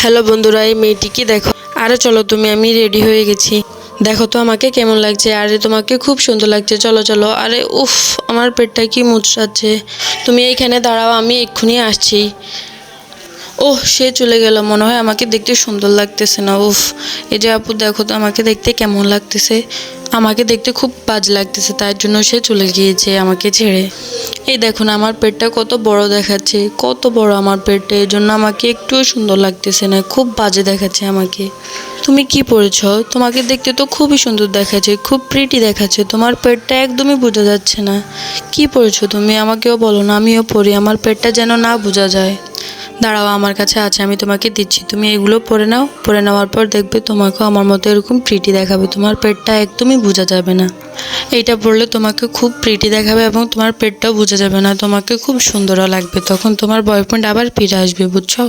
Hello বন্ধুরা, এই মেয়েটিকে দেখো। আরে চলো তুমি, আমি রেডি হয়ে গেছি। দেখো তো আমাকে কেমন লাগছে। আরে তোমাকে খুব সুন্দর লাগছে, চলো চলো। আরে উফ, আমার পেটটা কি মুচড়াচ্ছে। তুমি এইখানে দাঁড়াও, আমি এক্ষুনি আসছি। ওহ, সে চলে গেল। মনে হয় আমাকে দেখতে সুন্দর লাগতেছে না। উফ, এই যে আপু দেখো তো আমাকে দেখতে কেমন লাগতেছে। আমাকে দেখতে খুব বাজে লাগতেছে, তার জন্য সে চলে গিয়েছে আমাকে ছেড়ে। এই দেখুন আমার পেটটা কত বড় দেখাচ্ছে, কত বড় আমার পেটটা। এই জন্য আমাকে একটুও সুন্দর লাগতেছে না, খুব বাজে দেখাচ্ছে আমাকে। তুমি কি পরেছ? তোমাকে দেখতে তো খুবই সুন্দর দেখাচ্ছে, খুব প্রিটি দেখাচ্ছে। তোমার পেটটা একদমই বোঝা যাচ্ছে না। কি পরেছো তুমি? আমাকেও বলো না, আমিও পরি। আমার পেটটা যেন না বোঝা যায়। দাঁড়াও, আমার কাছে আছে, আমি তোমাকে দিচ্ছি। তুমি এগুলো পরে নাও। পরে নেওয়ার পর দেখবে তোমাকেও আমার মতো এরকম প্রিটি দেখাবে। তোমার পেটটা একদমই বোঝা যাবে না। এইটা পরলে তোমাকে খুব প্রিটি দেখাবে এবং তোমার পেটটাও বোঝা যাবে না। তোমাকে খুব সুন্দরও লাগবে। তখন তোমার বয়ফ্রেন্ড আবার ফিরে আসবে, বুঝছো?